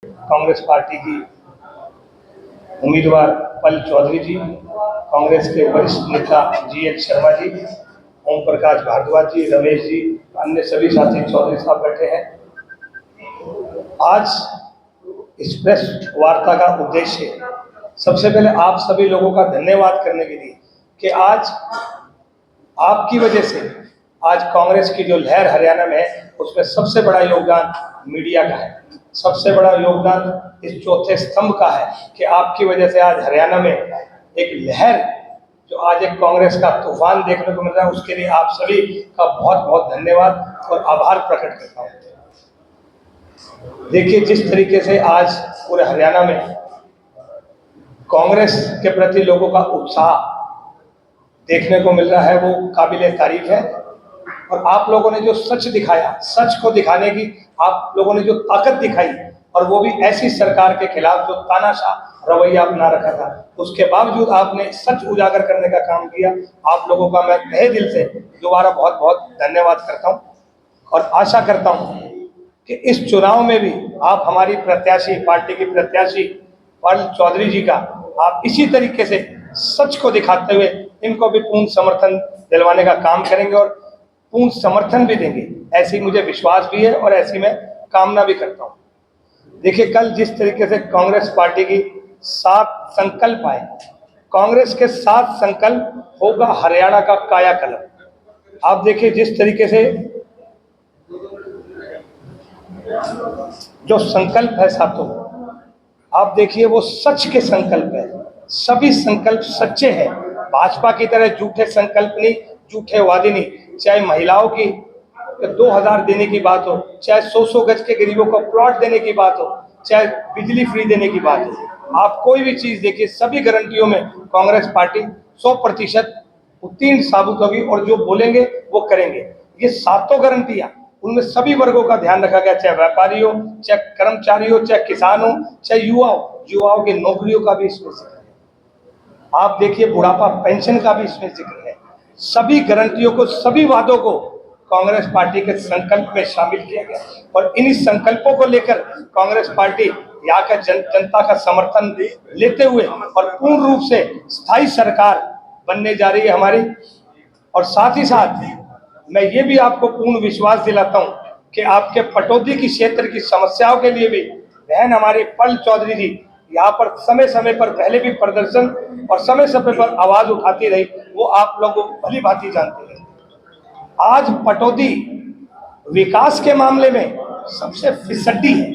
Congress party की उम्मीदवार पल चौधरी जी, कांग्रेस के वरिष्ठ नेता GL शर्मा जी, ओम प्रकाश भारद्वाज जी, रमेश जी, अन्य सभी साथी चौधरी साहब बैठे हैं। आज इस प्रेस वार्ता का उद्देश्य सबसे पहले आप सभी लोगों का धन्यवाद करने के लिए कि आज आपकी वजह से आज कांग्रेस की जो लहर हरियाणा में है उसमें सबसे बड़ा योगदान मीडिया का है। सबसे बड़ा योगदान इस चौथे स्तंभ का है कि आपकी वजह से आज हरियाणा में एक लहर जो आज एक कांग्रेस का तूफान देखने को मिल रहा है, उसके लिए आप सभी का बहुत बहुत धन्यवाद और आभार प्रकट करता हूँ। देखिए, जिस तरीके से आज पूरे हरियाणा में कांग्रेस के प्रति लोगों का उत्साह देखने को मिल रहा है वो काबिले तारीफ है। और आप लोगों ने जो सच दिखाया, सच को दिखाने की आप लोगों ने जो ताकत दिखाई, और वो भी ऐसी सरकार के खिलाफ जो तानाशाह रवैया अपना रखा था, उसके बावजूद आपने सच उजागर करने का काम किया। आप लोगों का मैं तहे दिल से दोबारा बहुत बहुत धन्यवाद करता हूं और आशा करता हूं कि इस चुनाव में भी आप हमारी प्रत्याशी, पार्टी की प्रत्याशी पल चौधरी जी का आप इसी तरीके से सच को दिखाते हुए इनको भी पूर्ण समर्थन दिलवाने का काम करेंगे और पूर्ण समर्थन भी देंगे, ऐसी मुझे विश्वास भी है और ऐसी मैं कामना भी करता हूं। देखिए, कल जिस तरीके से कांग्रेस पार्टी की 7 संकल्प आए, कांग्रेस के 7 संकल्प होगा हरियाणा का कायाकल्प। आप देखिए, जिस तरीके से जो संकल्प है सातों, आप देखिए वो सच के संकल्प है। सभी संकल्प सच्चे हैं। भाजपा की तरह झूठे संकल्प नहीं, झूठे वादे नहीं। चाहे महिलाओं की 2000 देने की बात हो, चाहे 100 गज के गरीबों को प्लॉट देने की बात हो, चाहे बिजली फ्री देने की बात हो, आप कोई भी चीज देखिए, सभी गारंटियों में कांग्रेस पार्टी 100% उत्तीर्ण साबित होगी और जो बोलेंगे वो करेंगे। ये 7 गारंटियां, उनमें सभी वर्गों का ध्यान रखा गया, चाहे व्यापारी हो, चाहे कर्मचारी हो, चाहे किसान हो, चाहे युवाओं की नौकरियों का भी इसमें जिक्र है। आप देखिए, बुढ़ापा पेंशन का भी इसमें जिक्र है। सभी गारंटियों को, सभी वादों को कांग्रेस पार्टी के संकल्प में शामिल किया गया और इन्हीं संकल्पों को लेकर कांग्रेस पार्टी यहाँ का जनता का समर्थन लेते हुए और पूर्ण रूप से स्थायी सरकार बनने जा रही है हमारी। और साथ ही साथ मैं ये भी आपको पूर्ण विश्वास दिलाता हूँ कि आपके पटौदी की क्षेत्र की समस्याओं के लिए भी बहन हमारी पल चौधरी जी यहाँ पर समय समय पर पहले भी प्रदर्शन और समय समय पर आवाज उठाती रही, वो आप लोग भली भांति जानते हैं। आज पटौदी विकास के मामले में सबसे फिसड्डी है।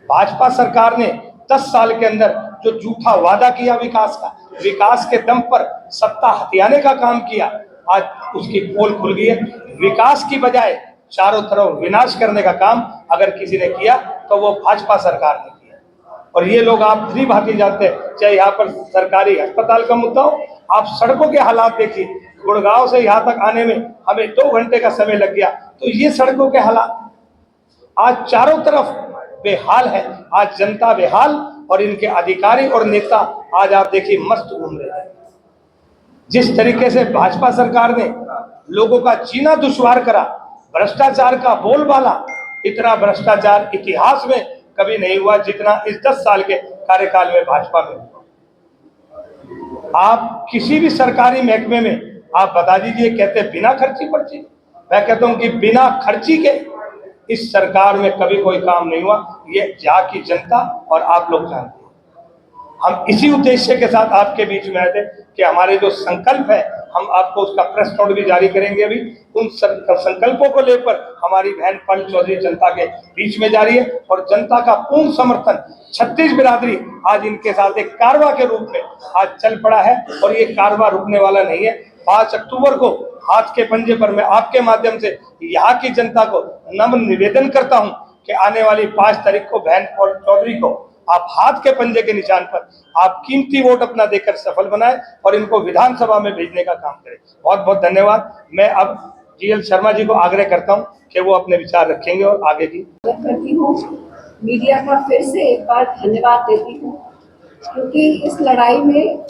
भाजपा सरकार ने 10 साल के अंदर जो झूठा वादा किया विकास के दम पर सत्ता हथियाने का काम किया, आज उसकी पोल खुल गई है। विकास की बजाय चारों तरफ विनाश करने का काम अगर किसी ने किया तो वो भाजपा सरकार ने किया। और ये लोग आप भली भांति जानते हैं, चाहे यहाँ पर सरकारी अस्पताल का मुद्दा हो, आप सड़कों के हालात देखिए। गुड़गांव से यहाँ तक आने में हमें 2 घंटे का समय लग गया, तो ये सड़कों के हालात आज चारों तरफ बेहाल है। आज जनता बेहाल और इनके अधिकारी और नेता आज आप देखिए मस्त घूम रहे हैं। जिस तरीके से भाजपा सरकार ने लोगों का जीना दुश्वार करा, भ्रष्टाचार का बोलबाला, इतना भ्रष्टाचार इतिहास में कभी नहीं हुआ जितना इस 10 साल के कार्यकाल में भाजपा में हुआ। आप किसी भी सरकारी महकमे में आप बता दीजिए, कहते बिना खर्ची पर्ची, मैं कहता हूं कि बिना खर्ची के इस सरकार में कभी कोई काम नहीं हुआ। ये यहाँ की जनता और आप लोग जानते हैं। हम इसी उद्देश्य के साथ आपके बीच में आए थे कि हमारे जो संकल्प है, हम आपको उसका प्रेस नोट भी जारी करेंगे। अभी उन संकल्पों को लेकर हमारी बहन पल चौधरी जनता के बीच में जा रही है और जनता का पूर्ण समर्थन छत्तीस बिरादरी आज इनके साथ एक कारवा के रूप में आज चल पड़ा है और ये कारवा रुकने वाला नहीं है। 5 अक्टूबर को हाथ के पंजे पर मैं आपके माध्यम से यहाँ की जनता को नम्र निवेदन करता हूँ कि आने वाली 5 तारीख को बहन पल चौधरी को आप हाथ के पंजे के निशान पर आप कीमती वोट अपना देकर सफल बनाए और इनको विधानसभा में भेजने का काम करें। बहुत बहुत धन्यवाद। मैं अब GL शर्मा जी को आग्रह करता हूं कि वो अपने विचार रखेंगे और आगे की करती हूँ। मीडिया का फिर से एक बार धन्यवाद देती हूँ क्योंकि इस लड़ाई में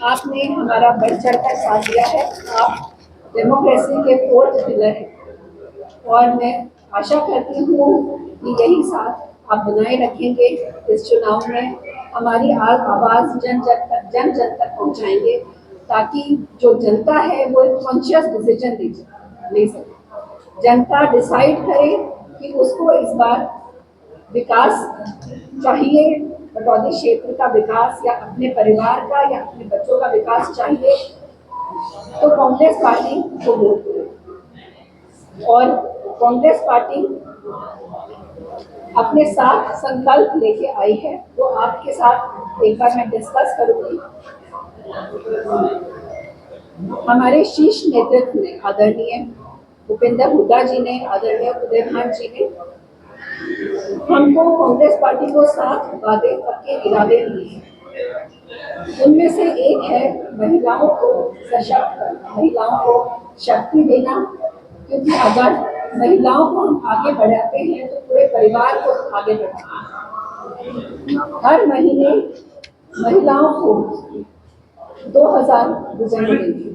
आपने हमारा बढ़ चढ़ कर साथ दिया है। आप डेमोक्रेसी के 4th पिलर हैं और मैं आशा करती हूँ कि यही साथ आप बनाए रखेंगे इस चुनाव में, हमारी आवाज़ जन जन तक पहुंचाएंगे, ताकि जो जनता है वो एक कॉन्शियस डिसीजन ले सके। जनता डिसाइड करे कि उसको इस बार विकास चाहिए, बटौदी क्षेत्र का विकास या अपने परिवार का या अपने बच्चों का विकास चाहिए, तो कांग्रेस पार्टी को वोट करें। और कांग्रेस पार्टी अपने साथ संकल्प लेके आई है, तो आपके साथ एक बार मैं डिस्कस करूंगी। हमारे शीर्ष नेतृत्व ने, आदरणीय भूपेंद्र हुड्डा जी ने, आदरणीय उदय भान जी ने हमको कांग्रेस पार्टी को 7 वादे पक्के इरादे दिए हैं। उनमें से एक है महिलाओं को सशक्त करना, महिलाओं को शक्ति देना, क्योंकि अगर महिलाओं को हम आगे बढ़ाते हैं तो पूरे परिवार को आगे बढ़ाते हैं। हर महीने महिलाओं को 2000 रुपये मिलेंगे,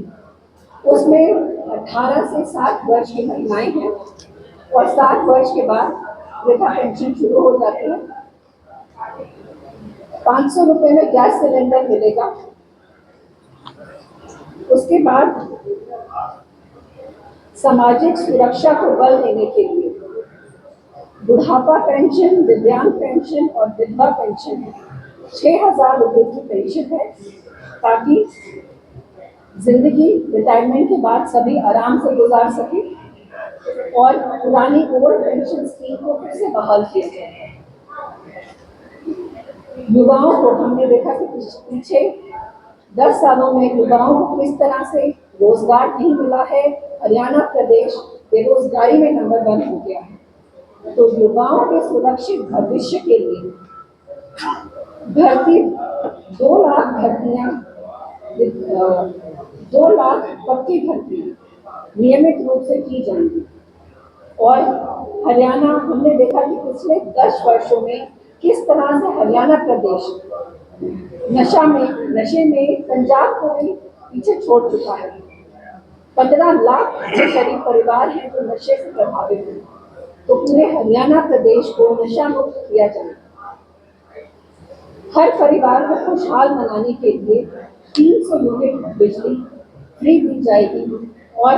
उसमें 18 से 60 वर्ष की महिलाएं हैं और 60 वर्ष के बाद वृद्धा पेंशन शुरू हो जाती है। 500 रुपये में गैस सिलेंडर मिलेगा। उसके बाद सामाजिक सुरक्षा को बल देने के लिए बुढ़ापा पेंशन, दिव्यांग पेंशन और विधवा पेंशन है। 6000 रुपये की पेंशन है, ताकि जिंदगी रिटायरमेंट के बाद सभी आराम से गुजार सके। और पुरानी ओल्ड पेंशन स्कीम को फिर से बहाल किया जाए। युवाओं को हमने देखा कि पीछे 10 सालों में युवाओं को किस तरह से रोजगार नहीं मिला है। हरियाणा प्रदेश बेरोजगारी में नंबर 1 हो गया है। तो युवाओं के सुरक्षित भविष्य के लिए भर्ती 2 लाख भर्तियां, 2 लाख पक्की भर्ती नियमित रूप से की जाएंगी। और हरियाणा, हमने देखा कि पिछले 10 वर्षों में किस तरह से हरियाणा प्रदेश नशे में पंजाब को भी पीछे छोड़ चुका है। 15 लाख के करीब परिवार हैं जो नशे से प्रभावित हैं। तो पूरे हरियाणा प्रदेश को नशा मुक्त किया जाए। हर परिवार को खुशहाल बनाने के लिए 300 यूनिट बिजली फ्री दी जाएगी। और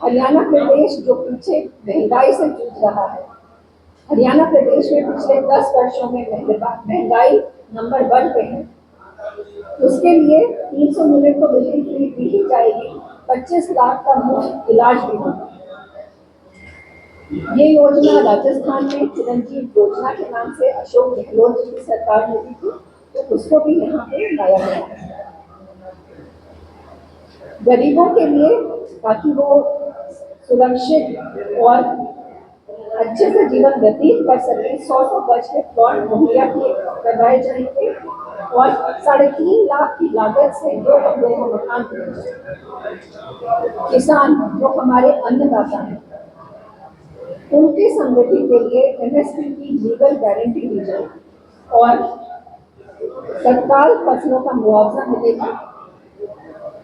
हरियाणा प्रदेश जो पीछे महंगाई से जूझ रहा है, हरियाणा प्रदेश में पिछले 10 वर्षों में महंगाई नंबर 1 पे है। उसके लिए 300 यूनिट को बिजली फ्री दी ही जाएगी। 25 लाख का मुफ्त इलाज भी होगा। ये योजना राजस्थान में चिरंजीव योजना के नाम से अशोक गहलोत जी की सरकार ने दी थी, तो उसको भी यहाँ पे लाया गया है गरीबों के लिए, ताकि वो सुरक्षित और अच्छे से जीवन व्यतीत कर सके। 100 गज के प्लॉट मुहैया करवाए जाएंगे और 3.5 लाख की लागत से 2 कमरे का मकान दिया जाएगा। किसान जो हमारे अन्नदाता हैं, उनकी समृद्धि के लिए MSP की लीगल गारंटी दी जाएगी और तत्काल फसलों का मुआवजा मिलेगा।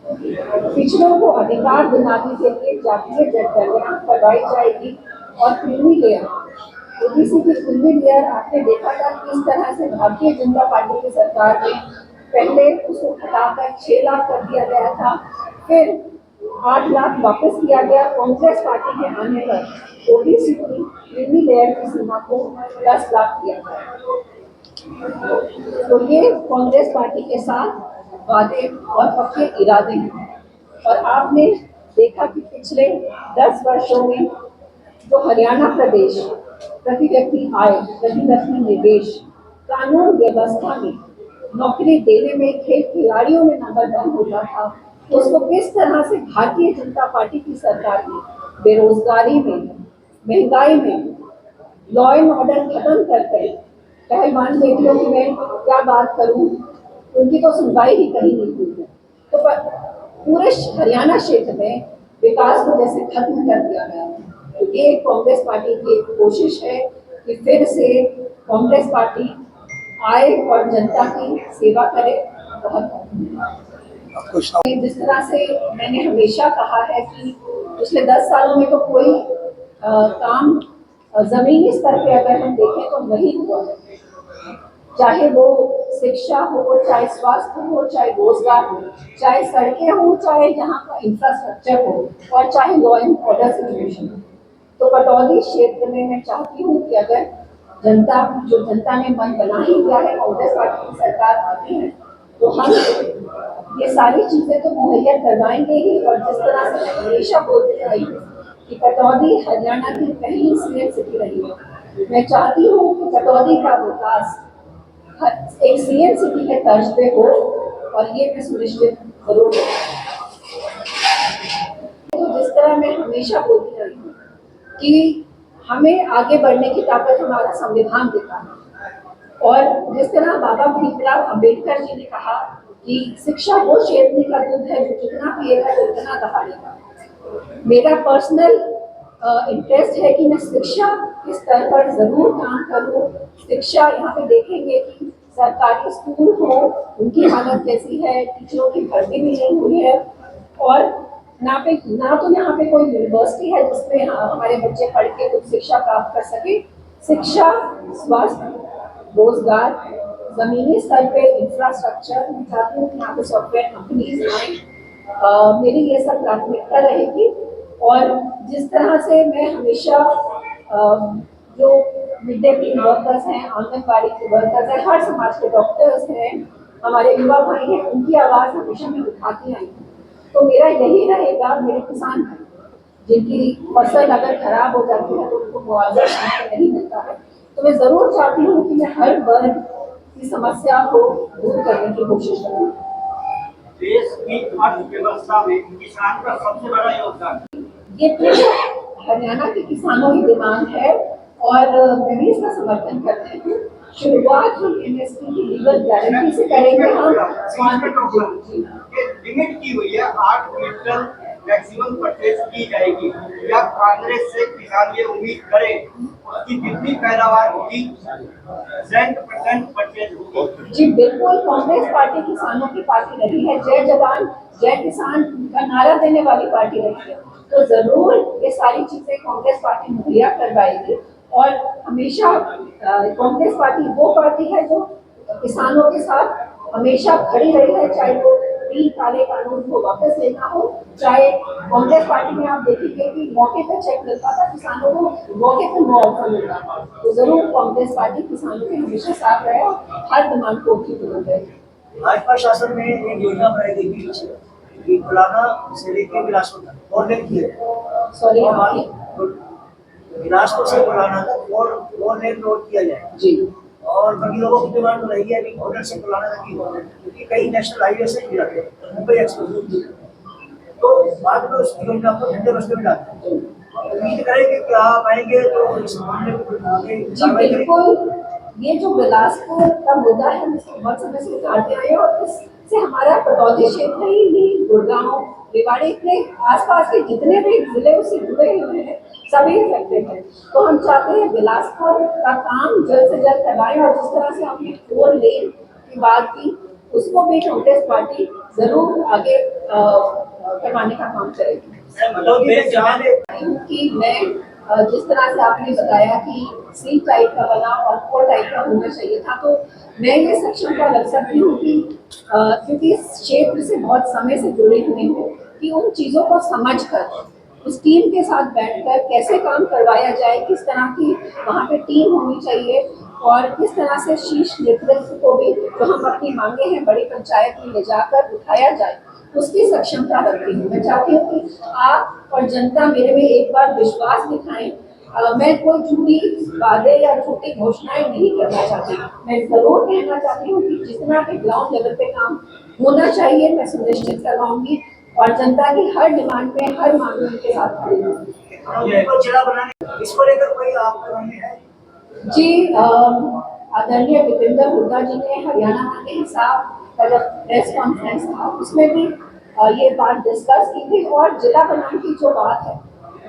पिछड़ों को अधिकार दिलाने के लिए जातीय जनगणना करवाई जाएगी। और क्रीमी लेयर, ओबीसी की क्रीमी लेयर आपने देखा था किस तरह से भारतीय जनता पार्टी की सरकार ने पहले उसको हटाकर 6 लाख कर दिया गया था, फिर 8 लाख वापस किया गया। कांग्रेस पार्टी के आने पर ओबीसी की क्रीमी लेयर की सीमा को 10 लाख किया गया। तो ये कांग्रेस पार्टी के साथ वादे और पक्के इरादे हैं। और आपने देखा कि पिछले 10 वर्षों में जो हरियाणा प्रदेश प्रति व्यक्ति आय, प्रति व्यक्ति निवेश, कानून व्यवस्था में, नौकरी देने में, खेल खिलाड़ियों में नंबर 1 होता था, उसको किस तरह से भारतीय जनता पार्टी की सरकार ने बेरोजगारी में, महंगाई में, लॉ एंड ऑर्डर खत्म करके, पहलवान बेटियों की मैं क्या बात करूं, उनकी तो सुनवाई ही कहीं नहीं हुई है। तो पूरे हरियाणा क्षेत्र में विकास को जैसे खत्म कर दिया गया है। तो ये कांग्रेस पार्टी की एक कोशिश है कि फिर से कांग्रेस पार्टी आए और जनता की सेवा करे। बहुत जिस तरह से मैंने हमेशा कहा है कि पिछले 10 सालों में तो कोई काम जमीनी स्तर पे अगर हम देखें तो वही हुआ है, चाहे वो शिक्षा हो, चाहे स्वास्थ्य हो, चाहे रोजगार हो, चाहे सड़कें हो, चाहे यहाँ का इंफ्रास्ट्रक्चर हो, और चाहे लॉ एंड ऑर्डर सिचुएशन हो। तो पटौदी क्षेत्र में मैं चाहती हूँ कि अगर जनता ने मन बना ही दिया है, कांग्रेस पार्टी की सरकार आती है, तो हम ये सारी चीजें तो मुहैया करवाएंगे ही। और जिस तरह से मैं हमेशा बोलती आई हूँ कि पटौदी हरियाणा की पहली सीएम सिटी रही है, मैं चाहती हूँ कि पटौदी का विकास एक सीएम सिटी के तर्ज पे हो, और ये मैं सुनिश्चित जरूर करूंगी। तो जिस तरह मैं हमेशा बोलती रही हूँ कि हमें आगे बढ़ने की ताकत हमारा संविधान देता है, और जिस तरह बाबा भीमराव अंबेडकर जी ने कहा कि शिक्षा वो शेरनी का दूध है जो जितना पिएगा उतना दहाड़ेगा। मेरा पर्सनल इंटरेस्ट है कि मैं शिक्षा के स्तर पर जरूर काम करूं। शिक्षा यहाँ पे देखेंगे कि सरकारी स्कूल हो, उनकी हालत कैसी है, टीचरों की भर्ती भी नहीं हुई है, और ना तो यहाँ पे कोई यूनिवर्सिटी है जिसमें हमारे बच्चे पढ़ के कुछ शिक्षा प्राप्त कर सके। शिक्षा, स्वास्थ्य, रोजगार, जमीनी स्तर पे इंफ्रास्ट्रक्चर, मैं चाहती हूँ कि यहाँ पे सॉफ्टवेयर कंपनीज आए। मेरी ये सब प्राथमिकता रहेगी। और जिस तरह से मैं हमेशा जो मिड डे मील वर्कर्स हैं, आंगनबाड़ी के वर्कर्स हैं, हर समाज के डॉक्टर्स हैं, हमारे युवा भाई हैं, उनकी आवाज़ हमेशा मैं उठाती आई हूँ। तो मेरा यही रहेगा, मेरे किसान भाई जिनकी फसल अगर खराब हो जाती है तो उनको मुआवजा नहीं मिलता है, तो मैं जरूर चाहती हूँ कि मैं हर वर्ग की समस्या को दूर करने की कोशिश करूँ। देश की अर्थव्यवस्था में किसान का सबसे बड़ा योगदान, ये पूरे हरियाणा के किसानों की डिमांड है, और मैं भी इसका समर्थन करती हूँ। शुरुआत हम एमएसपी की लीगल गारंटी से करेंगे। हम लिमिट की हुई है 8 क्विंटल मैक्सिमम परचेज की जाएगी, या कांग्रेस से किसान ये उम्मीद करे उसकी जितनी पैदावार होगी 100% परचेज होगी। जी बिल्कुल, कांग्रेस पार्टी किसानों की पार्टी रही है, जय जवान जय किसान का नारा देने वाली पार्टी रही है, तो जरूर ये सारी चीजें कांग्रेस पार्टी मुहैया करवाएगी। और हमेशा कांग्रेस पार्टी वो पार्टी है जो किसानों के साथ हमेशा खड़ी रही है, चाहे वो 3 काले कानून को वापस लेना हो, चाहे कांग्रेस पार्टी में आप देखेंगे कि मौके पर चेक मिलता था किसानों को, मौके पर मुआवजा मिलता था। तो जरूर कांग्रेस पार्टी किसानों के हमेशा साथ रहे और हर डिमांड को पूरी करें। भाजपा शासन में एक योजना बनाई गई थी कि फलाना से लेकर बिलासपुर तक और लेन किए, सॉरी बिलासपुर से फलाना तक और लेन रोड किया जाए जी। और बाकी लोगों की डिमांड तो रही है कि होटल से फलाना तक ही हो, क्योंकि कई नेशनल हाईवे से भी जाते हैं, मुंबई एक्सप्रेस, तो बाद में उस योजना को ठंडे बस्ते में डालते हैं। उम्मीद करेंगे कि आप आएंगे तो इस मामले को आगे जी बिल्कुल, ये जो बिलासपुर का मुद्दा है हम इसको बहुत समय से उठाते आए हैं, और इससे हमारा पटौदी क्षेत्र ही नहीं, गुड़गांव, रेवाड़ी के आसपास के जितने भी जिले उससे जुड़े हुए हैं सभी इफेक्टेड हैं। तो हम चाहते हैं बिलासपुर का काम जल्द से जल्द करवाएं, और जिस तरह से हमने 4 लेन की बात की उसको भी कांग्रेस पार्टी जरूर आगे करवाने का काम करेगी। कि मैं जिस तरह से आपने बताया कि सी टाइप का बना और 4 टाइप का होना चाहिए था, तो मैं ये सक्षम का रख सकती हूँ कि क्योंकि इस क्षेत्र से बहुत समय से जुड़ी हुई हूँ, कि उन चीज़ों को समझकर उस टीम के साथ बैठकर कैसे काम करवाया जाए, किस तरह की वहाँ पे टीम होनी चाहिए, और किस तरह से शीर्ष नेतृत्व को भी जो हम अपनी मांगे हैं बड़ी पंचायत में ले जाकर उठाया जाए, उसकी सक्षमता रखती हूँ। मैं चाहती हूँ कि आप और जनता मेरे में एक बार विश्वास दिखाएं। मैं कोई झूठी वादे या झूठी घोषणाएं नहीं करना चाहती, मैं जरूर कहना चाहती हूँ कि जितना भी ग्राउंड लेवल पे काम होना चाहिए मैं सुनिश्चित करवाऊंगी, और जनता की हर डिमांड पे हर मांग के साथ खड़ी होंगी। इसको लेकर कोई आपका है? जी, आदरणीय भूपेंद्र हुड्डा जी ने हरियाणा के हिसाब का जब प्रेस कॉन्फ्रेंस था उसमें भी ये बात डिस्कस की थी, और जिला बनाने की जो बात है,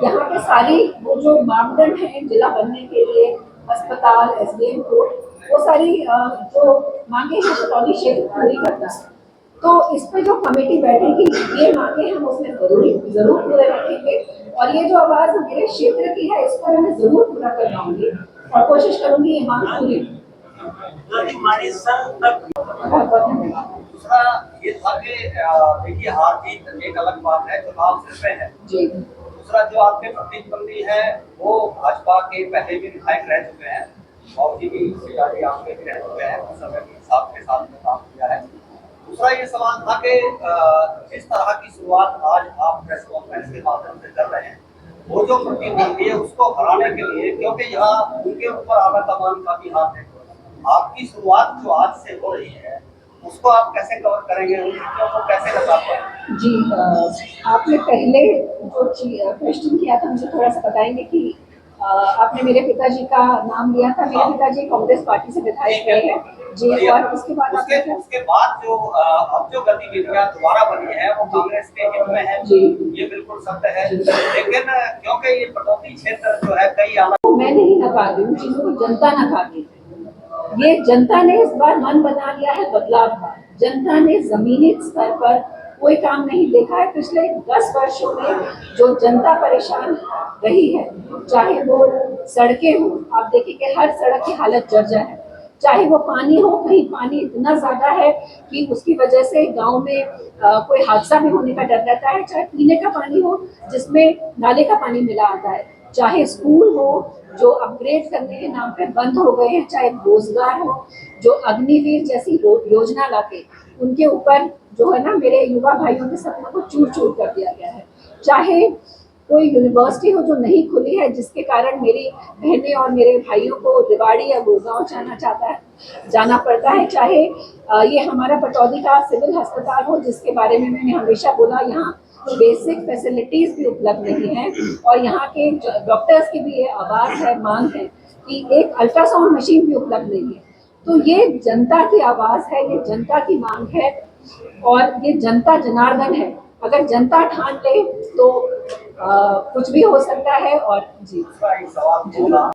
यहाँ पे सारी वो जो मापदंड हैं जिला बनने के लिए, अस्पताल, एसडीएम कोर्ट, वो सारी जो मांगे हैं पटौदी क्षेत्र पूरी करता है। तो इस पे जो कमेटी बैठेगी ये मांगे हम उसमें जरूर पूरे रखेंगे और ये जो आवाज मेरे क्षेत्र की है इस पर मैं जरूर पूरा करवाऊंगी और कोशिश करूंगी ये मांग पूरी हो। माननीय सर तक बहुत बहुत धन्यवाद। दूसरा ये था कि देखिए हार जीत एक अलग बात है, चुनाव सिर पे है। जी दूसरा जो आपके प्रतिद्वंदी है वो भाजपा के पहले भी विधायक रह चुके हैं और जी भी सियारी आपके भी रह चुके हैं, उस समय भी साथ के साथ में काम किया है। दूसरा ये सवाल था कि जिस तरह की शुरुआत आज आप प्रेस कॉन्फ्रेंस के माध्यम से कर रहे हैं, वो जो प्रतिद्वंदी है उसको हराने के लिए, क्योंकि यहाँ उनके ऊपर आला कमान का भी हाथ है, आपकी शुरुआत जो आज से हो रही है उसको आप कैसे कवर करेंगे, उन चीजों को कैसे बता पाएंगे? जी आपने पहले जो क्वेश्चन किया था मुझे थोड़ा सा बताएंगे कि आपने मेरे पिताजी का नाम लिया था। मेरे पिताजी कांग्रेस पार्टी से विधायक रहे हैं जी, और उसके बाद उसके बाद जो अब जो गतिविधियां दोबारा बनी है वो कांग्रेस के हित में है जी, ये बिल्कुल सत्य है। लेकिन क्योंकि ये पटौदी क्षेत्र जो है कई आला तो मैं नहीं नकार रही हूँ, चीजों को जनता नकारती है। ये जनता ने इस बार मन बना लिया है बदलाव का। जनता ने जमीनी स्तर पर कोई काम नहीं देखा है। पिछले 10 वर्षों में जो जनता परेशान रही है, चाहे वो सड़कें हो, आप देखिए कि हर सड़क की हालत जर्जर है, चाहे वो पानी हो, कहीं पानी इतना ज्यादा है कि उसकी वजह से गांव में कोई हादसा भी होने का डर रहता है, चाहे पीने का पानी हो जिसमें नाले का पानी मिला आता है, चाहे स्कूल हो जो अपग्रेड करने के नाम पे बंद हो गए हैं, चाहे रोजगार हो जो अग्निवीर जैसी योजना लाके उनके ऊपर जो है ना मेरे युवा भाइयों के सपनों को चूर चूर कर दिया गया है, चाहे कोई यूनिवर्सिटी हो जो नहीं खुली है जिसके कारण मेरी बहनें और मेरे भाइयों को रेवाड़ी या गुड़गांव जाना पड़ता है, चाहे ये हमारा पटौदी का सिविल अस्पताल हो जिसके बारे में मैंने हमेशा बोला यहाँ बेसिक फैसिलिटीज भी उपलब्ध नहीं है और यहाँ के डॉक्टर्स की भी ये आवाज है, मांग है कि एक अल्ट्रासाउंड मशीन भी उपलब्ध नहीं है। तो ये जनता की आवाज है, ये जनता की मांग है और ये जनता जनार्दन है। अगर जनता ठान ले तो कुछ भी हो सकता है। और जी दूसरा एक सवाल बोला